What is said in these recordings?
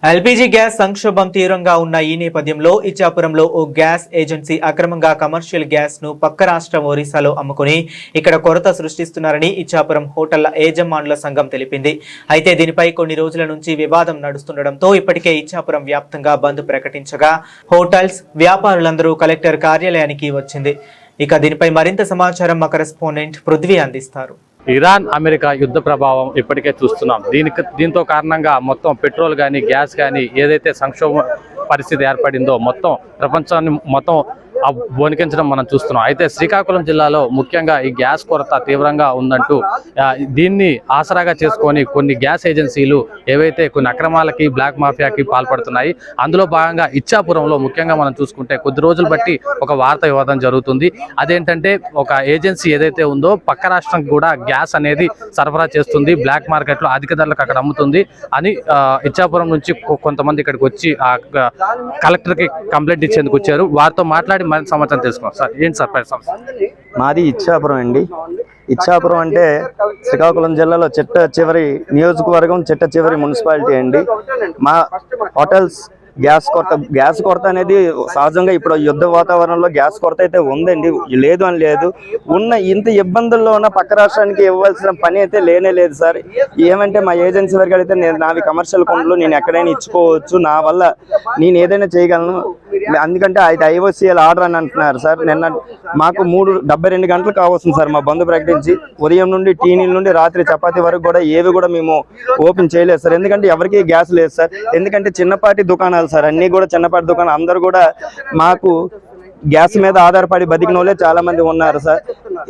LPG gas సంక్షోభం తీవ్రంగా ఉన్న ఈ నేపథ్యంలో ఇచ్చాపురంలో ఓ గ్యాస్ ఏజెన్సీ అక్రమంగా కమర్షియల్ గ్యాస్ ను పక్క రాష్ట్రం ఒరిస్సాలో అమ్ముకుని ఇక్కడ కొరత సృష్టిస్తున్నారని ఇచ్చాపురం హోటళ్ల యజమానుల సంఘం తెలిపింది. అయితే దీనిపై కొన్ని రోజుల నుంచి వివాదం నడుస్తుండటంతో ఇప్పటికే ఇచ్చాపురం వ్యాప్తంగా బంద్ ప్రకటించగా హోటల్స్ వ్యాపారులందరూ కలెక్టర్ కార్యాలయానికి వచ్చింది. ఇక దీనిపై మరింత సమాచారం మా కరెస్పాండెంట్ పృథ్వీ అందిస్తారు. ఇరాన్ అమెరికా యుద్ధ ప్రభావం ఇప్పటికే చూస్తున్నాం. దీంతో కారణంగా మొత్తం పెట్రోల్ కానీ గ్యాస్ కానీ ఏదైతే సంక్షోభ పరిస్థితి ఏర్పడిందో మొత్తం ప్రపంచాన్ని మొత్తం వణికించడం మనం చూస్తున్నాం. అయితే శ్రీకాకుళం జిల్లాలో ముఖ్యంగా ఈ గ్యాస్ కొరత తీవ్రంగా ఉందంటూ దీన్ని ఆసరాగా చేసుకొని కొన్ని గ్యాస్ ఏజెన్సీలు ఏవైతే కొన్ని అక్రమాలకి బ్లాక్ మాఫియాకి పాల్పడుతున్నాయి. అందులో భాగంగా ఇచ్చాపురంలో ముఖ్యంగా మనం చూసుకుంటే కొద్ది రోజులు బట్టి ఒక వార్త ఇవ్వడం జరుగుతుంది. అదేంటంటే ఒక ఏజెన్సీ ఏదైతే ఉందో పక్క రాష్ట్రానికి కూడా గ్యాస్ అనేది సరఫరా చేస్తుంది, బ్లాక్ మార్కెట్లో అధిక ధరలకు అక్కడ అమ్ముతుంది అని ఇచ్చాపురం నుంచి కొంతమంది ఇక్కడికి వచ్చి కలెక్టర్కి కంప్లైంట్ ఇచ్చేందుకు వచ్చారు. వారితో మాట్లాడి మరింత సమాచారం తెలుసుకున్నాం. సార్ ఏంటి సార్ మాది ఇచ్చాపురం అండి. ఇచ్చాపురం అంటే శ్రీకాకుళం జిల్లాలో చిట్ట చివరి నియోజకవర్గం, చిట్ట చివరి మున్సిపాలిటీ అండి. మా హోటల్స్ గ్యాస్ కొరత అనేది సహజంగా ఇప్పుడు యుద్ధ వాతావరణంలో గ్యాస్ కొరత అయితే ఉందండి, లేదు అని లేదు. ఉన్న ఇంత ఇబ్బందుల్లో ఉన్న పక్క రాష్ట్రానికి ఇవ్వాల్సిన పని అయితే లేనే లేదు సార్. ఏమంటే మా ఏజెన్సీ వరకు అయితే నావి కమర్షియల్ కొండలు, నేను ఎక్కడైనా ఇచ్చుకోవచ్చు, నా వల్ల నేను ఏదైనా చేయగలను. అందుకంటే అది ఐఓసీఎల్ ఆర్డర్ అని అంటున్నారు సార్. నిన్న మాకు 72 గంటలు కావస్తుంది సార్ మా బంద్ ప్రకటించి. ఉదయం నుండి టీనీల నుండి రాత్రి చపాతీ వరకు కూడా ఏవి కూడా మేము ఓపెన్ చేయలేదు సార్. ఎందుకంటే ఎవరికి గ్యాస్ లేదు సార్. ఎందుకంటే చిన్నపాటి దుకాణాలు సార్, అన్ని కూడా చిన్నపాటి దుకాణాలు, అందరూ కూడా మాకు గ్యాస్ మీద ఆధారపడి బతికిన వాళ్ళే చాలా మంది ఉన్నారు సార్.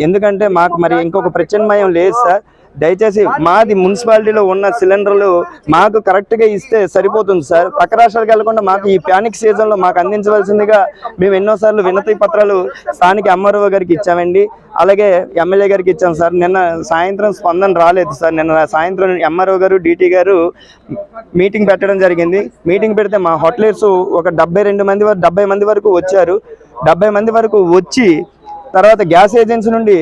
ఎందుకంటే మాకు మరి ఇంకొక ప్రత్యామ్నాయం లేదు సార్. దయచేసి మాది మున్సిపాలిటీలో ఉన్న సిలిండర్లు మాకు కరెక్ట్గా ఇస్తే సరిపోతుంది సార్. పక్క రాష్ట్రాలకు వెళ్లకుండా మాకు ఈ ప్యానిక్ సీజన్లో మాకు అందించవలసిందిగా మేము ఎన్నోసార్లు వినతి పత్రాలు స్థానిక ఎంఆర్ఓ గారికి ఇచ్చామండి, అలాగే ఎమ్మెల్యే గారికి ఇచ్చాం సార్. నిన్న సాయంత్రం స్పందన రాలేదు సార్. నిన్న సాయంత్రం ఎంఆర్ఓ గారు, డీటీ గారు మీటింగ్ పెట్టడం జరిగింది. మీటింగ్ పెడితే మా హోటలర్స్ ఒక 70 మంది వరకు వచ్చారు. 70 మంది వరకు వచ్చి తర్వాత గ్యాస్ ఏజెన్సీ నుండి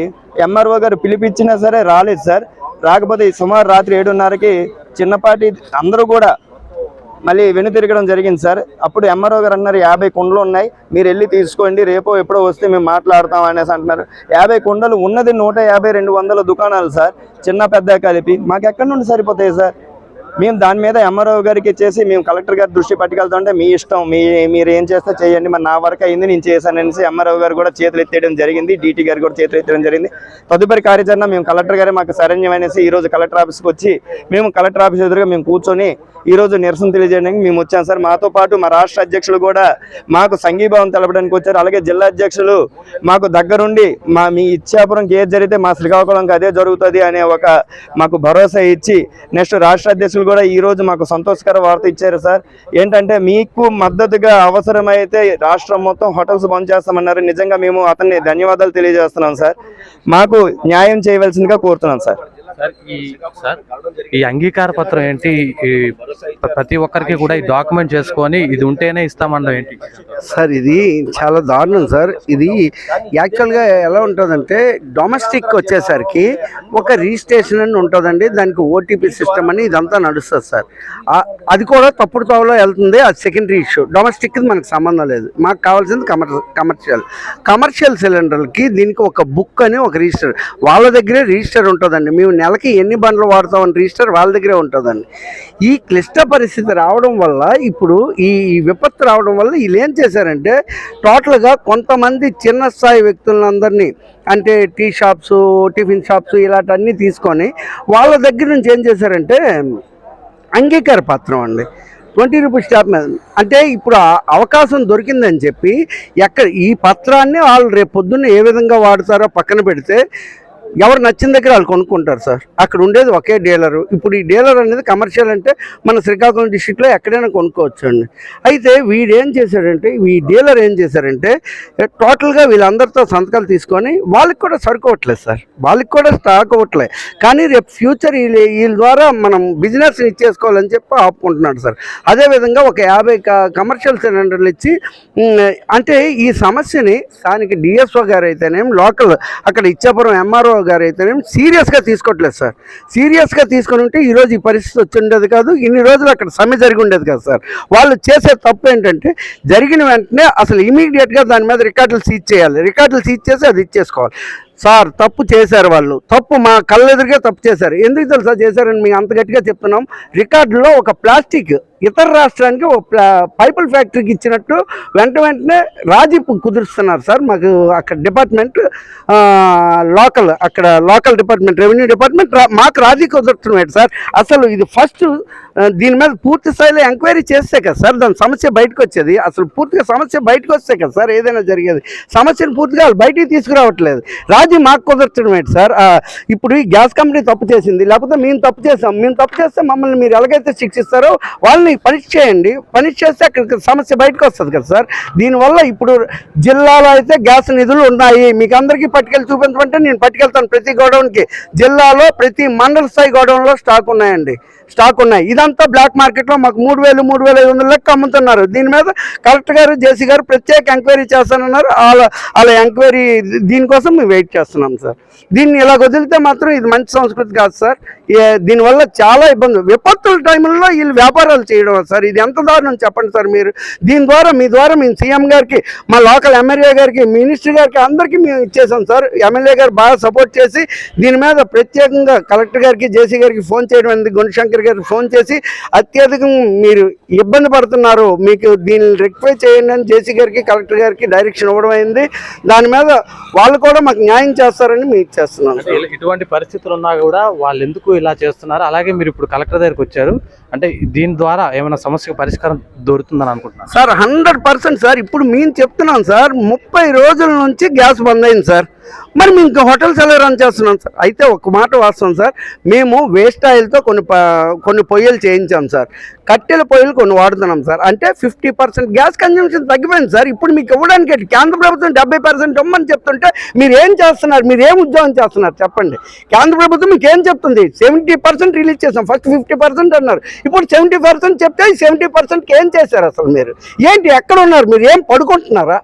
ఎంఆర్ఓ గారు పిలిపించినా సరే రాలేదు సార్. రాకపోతే సుమారు రాత్రి 7:30కి చిన్నపాటి అందరూ కూడా మళ్ళీ వెనుతిరగడం జరిగింది సార్. అప్పుడు ఎంఆర్ఓ గారు అన్నారు 50 కుండలు ఉన్నాయి, మీరు వెళ్ళి తీసుకోండి, రేపో ఎప్పుడో వస్తే మేము మాట్లాడతాం అనేసి అంటున్నారు. 50 కుండలు ఉన్నది 150-200 దుకాణాలు సార్, చిన్న పెద్ద కలిపి. మాకు ఎక్కడి నుండి సరిపోతాయి సార్? మేము దాని మీద ఎంఆర్ఓ గారికి ఇచ్చేసి మేము కలెక్టర్ గారి దృష్టి పట్టుకెళ్తుంటే మీ ఇష్టం, మీరు ఏం చేస్తే చేయండి, మరి నా వరకు అయింది, నేను చేశాననేసి ఎంఆర్ఓ గారు కూడా చేతులు ఎత్తేయడం జరిగింది, డీటీ గారు కూడా చేతులు ఎత్తేయడం జరిగింది. తదుపరి కార్యాచరణ మేము కలెక్టర్ గారే మాకు శరణ్యం అనేసి ఈరోజు కలెక్టర్ ఆఫీస్కి వచ్చి మేము కలెక్టర్ ఆఫీస్ ఎదురుగా మేము కూర్చొని ఈరోజు నిరసన తెలియజేయడానికి మేము వచ్చాం సార్. మాతో పాటు మా రాష్ట్ర అధ్యక్షులు కూడా మాకు సంఘీభావం తెలపడానికి వచ్చారు. అలాగే జిల్లా అధ్యక్షులు మాకు దగ్గరుండి మీ ఇచ్చాపురంకి ఏది జరిగితే మా శ్రీకాకుళంకి అదే జరుగుతుంది అనే ఒక మాకు భరోసా ఇచ్చి నెక్స్ట్ రాష్ట్ర అధ్యక్షులు కూడా ఈరోజు మాకు సంతోషకర వార్త ఇచ్చారు సార్. ఏంటంటే మీకు మద్దతుగా అవసరమైతే రాష్ట్రం మొత్తం హోటల్స్ బంద్ చేస్తామన్నారు. నిజంగా మేము అతన్ని ధన్యవాదాలు తెలియజేస్తున్నాం సార్. మాకు న్యాయం చేయవలసిందిగా కోరుతున్నాం సార్. ఈ అంగీకార పత్రం ఏంటి? ప్రతి ఒక్కరికి కూడా ఈ డాక్యుమెంట్ చేసుకొని ఇది ఉంటేనే ఇస్తామన్నా ఏంటి సార్? ఇది చాలా దారుణం సార్. ఇది యాక్చువల్గా ఎలా ఉంటుందంటే డొమెస్టిక్ వచ్చేసరికి ఒక రిజిస్ట్రేషన్ అని ఉంటుందండి, దానికి ఓటీపీ సిస్టమ్ అని ఇదంతా నడుస్తుంది సార్. అది కూడా తప్పుడు తోవలో వెళ్తుంది, అది సెకండరీ ఇష్యూ. డొమెస్టిక్కి మనకు సంబంధం లేదు. మాకు కావాల్సింది కమర్షియల్ సిలిండర్లకి దీనికి ఒక బుక్ అని ఒక రిజిస్టర్ వాళ్ళ దగ్గరే రిజిస్టర్ ఉంటుందండి. మేము నెలకి ఎన్ని బండ్లు వాడతామని రిజిస్టర్ వాళ్ళ దగ్గరే ఉంటుందండి. ఈ క్లిష్ట పరిస్థితి రావడం వల్ల, ఇప్పుడు ఈ విపత్తు రావడం వల్ల వీళ్ళు ఏం చేశారంటే టోటల్గా కొంతమంది చిన్న స్థాయి వ్యక్తులందరినీ, అంటే టీ షాప్స్, టిఫిన్ షాప్స్ ఇలాంటివన్నీ తీసుకొని వాళ్ళ దగ్గర నుంచి ఏం చేశారంటే అంగీకార పత్రం అండి 20 రూపీస్ స్టాప్ మీద, అంటే ఇప్పుడు అవకాశం దొరికిందని చెప్పి ఈ పత్రాన్ని వాళ్ళు రేపు పొద్దున్న ఏ విధంగా వాడతారో పక్కన పెడితే ఎవరు నచ్చిన దగ్గర వాళ్ళు కొనుక్కుంటారు సార్. అక్కడ ఉండేది ఒకే డీలరు. ఇప్పుడు ఈ డీలర్ అనేది కమర్షియల్ అంటే మన శ్రీకాకుళం డిస్ట్రిక్ట్లో ఎక్కడైనా కొనుక్కోవచ్చు అండి. అయితే ఈ డీలర్ ఏం చేశారంటే టోటల్గా వీళ్ళందరితో సంతకాలు తీసుకొని వాళ్ళకి కూడా సరుకోవట్లేదు సార్, వాళ్ళకి కూడా స్టాక్ అవ్వట్లేదు. కానీ రేపు ఫ్యూచర్ వీళ్ళ ద్వారా మనం బిజినెస్ ఇచ్చేసుకోవాలని చెప్పి ఆపుకుంటున్నాడు సార్. అదేవిధంగా ఒక 50 కమర్షియల్ సిలిండర్లు ఇచ్చి, అంటే ఈ సమస్యని స్థానిక డిఎస్ఓ గారు అయితేనేం, లోకల్ అక్కడ ఇచ్చాపురం ఎంఆర్ఓ గారు అయితేనేమి సీరియస్గా తీసుకోవట్లేదు సార్. సీరియస్గా తీసుకొని ఉంటే ఈరోజు ఈ పరిస్థితి వచ్చి ఉండేది కాదు, ఇన్ని రోజులు అక్కడ సమ్మె జరిగి ఉండేది కాదు సార్. వాళ్ళు చేసే తప్పు ఏంటంటే జరిగిన వెంటనే అసలు ఇమీడియట్గా దాని మీద రికార్డులు సీజ్ చేయాలి, రికార్డులు సీజ్ చేసి అది ఇచ్చేసుకోవాలి. సార్ తప్పు చేశారు, వాళ్ళు తప్పు మా కళ్ళెదురుగా తప్పు చేశారు. ఎందుకు తెలుసా చేశారని మేము అంత గట్టిగా చెప్తున్నాం. రికార్డులో ఒక ప్లాస్టిక్ ఇతర రాష్ట్రానికి ఒక పైపుల్ ఫ్యాక్టరీకి ఇచ్చినట్టు వెంటనే రాజీ కుదురుస్తున్నారు సార్. మాకు అక్కడ department local department, revenue department మాకు రాజీ కుదురుతున్నాడు సార్. అసలు ఇది ఫస్ట్ దీని మీద పూర్తి స్థాయిలో ఎంక్వైరీ చేస్తే కదా సార్ దాని సమస్య బయటకు వచ్చేది. అసలు పూర్తిగా సమస్య బయటకు వస్తే కదా సార్ ఏదైనా జరిగేది. సమస్యను పూర్తిగా వాళ్ళు బయటికి తీసుకురావట్లేదు, రాజీ మాకు కుదరటమేంటి సార్. ఇప్పుడు ఈ గ్యాస్ కంపెనీ తప్పు చేసింది, లేకపోతే మేము తప్పు చేస్తాం, మేము తప్పు చేస్తే మమ్మల్ని మీరు ఎలాగైతే శిక్షిస్తారో వాళ్ళని పనిష్ చేయండి, పనిష్ చేస్తే అక్కడ సమస్య బయటకు వస్తుంది కదా సార్. దీనివల్ల ఇప్పుడు జిల్లాలో అయితే గ్యాస్ నిధులు ఉన్నాయి, మీకు అందరికీ పట్టుకెళ్ళి చూపించమంటే నేను పట్టుకెళ్తాను. ప్రతి గోడౌన్కి జిల్లాలో ప్రతి మండల స్థాయి గోడౌన్లో స్టాక్ ఉన్నాయండి, స్టాక్ ఉన్నాయి. ఇదంతా బ్లాక్ మార్కెట్లో మాకు 3,000, 3,500 లెక్క అమ్ముతున్నారు. దీని మీద కలెక్టర్ గారు, జేసీ గారు ప్రత్యేక ఎంక్వైరీ చేస్తానన్నారు. వాళ్ళ ఎంక్వైరీ దీనికోసం మేము వెయిట్ చేస్తున్నాం సార్. దీన్ని ఇలా వదిలితే మాత్రం ఇది మంచి సంస్కృతి కాదు సార్. దీనివల్ల చాలా ఇబ్బంది, విపత్తుల టైంలో వీళ్ళు వ్యాపారాలు చేయడం సార్. ఇది ఎంత దారుణం చెప్పండి సార్ మీరు. దీని ద్వారా మీ ద్వారా మేము సీఎం గారికి, మా లోకల్ ఎమ్మెల్యే గారికి, మినిస్టర్ గారికి అందరికీ మేము ఇచ్చేసాం సార్. ఎమ్మెల్యే గారు బాగా సపోర్ట్ చేసి దీని మీద ప్రత్యేకంగా కలెక్టర్ గారికి, జేసీ గారికి ఫోన్ చేయడం అయింది. గుణశంకర్ గారికి ఫోన్ చేసి అత్యధికం మీరు ఇబ్బంది పడుతున్నారు, మీకు దీన్ని రెక్టిఫై చేయండి అని జేసీ గారికి, కలెక్టర్ గారికి డైరెక్షన్ ఇవ్వడం అయింది. దాని మీద వాళ్ళు కూడా మాకు న్యాయం చేస్తారని మేము ఇచ్చేస్తున్నాం. ఇటువంటి పరిస్థితులు ఉన్నా కూడా వాళ్ళు ఎందుకు ఇలా చేస్తున్నారు? అలాగే మీరు ఇప్పుడు కలెక్టర్ దగ్గరికి వచ్చారు అంటే దీని ద్వారా ఏమైనా సమస్యకు పరిష్కారం దొరుకుతుందని అనుకుంటున్నాను సార్. 100% సార్. ఇప్పుడు మేము చెప్తున్నాం సార్, 30 రోజుల నుంచి గ్యాస్ బంద్ అయింది సార్. మరి మేము ఇంకా హోటల్స్ ఎలా రన్ చేస్తున్నాం సార్. అయితే ఒక మాట వాస్తవం సార్, మేము వేస్ట్ ఆయిల్తో కొన్ని పొయ్యిలు చేయించాం సార్, కట్టెల పొయ్యిలు కొన్ని వాడుతున్నాం సార్. అంటే 50% గ్యాస్ కన్జంప్షన్ తగ్గిపోయింది సార్. ఇప్పుడు మీకు ఇవ్వడానికి కేంద్ర ప్రభుత్వం 70% ఇవ్వమని చెప్తుంటే మీరు ఏం చేస్తున్నారు, మీరు ఏం ఉద్యోగం చేస్తున్నారు చెప్పండి. కేంద్ర ప్రభుత్వం మీకు ఏం చెప్తుంది, 70% రిలీజ్ చేసాం, ఫస్ట్ 50% అన్నారు, ఇప్పుడు 70% చెప్తే 70%కి ఏం చేశారు అసలు మీరు? ఏంటి ఎక్కడ ఉన్నారు మీరు? ఏం పడుకుంటున్నారా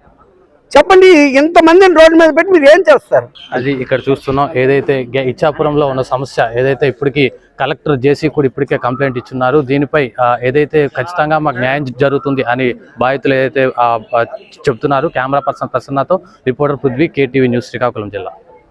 చెప్పండి. ఇంతమందిని రోడ్డు మీద పెట్టి మీరు ఏం చేస్తారు? అది ఇక్కడ చూస్తున్నాం. ఏదైతే ఇచ్చాపురంలో ఉన్న సమస్య ఏదైతే ఇప్పటికీ కలెక్టర్ జేసీ కూడా ఇప్పటికే కంప్లైంట్ ఇచ్చున్నారు. దీనిపై ఏదైతే ఖచ్చితంగా మాకు న్యాయం జరుగుతుంది అని బాధితులు ఏదైతే చెప్తున్నారు. కెమెరా పర్సన్ ప్రసన్నతో reporter Prithvi, KTV news, Srikakulam జిల్లా.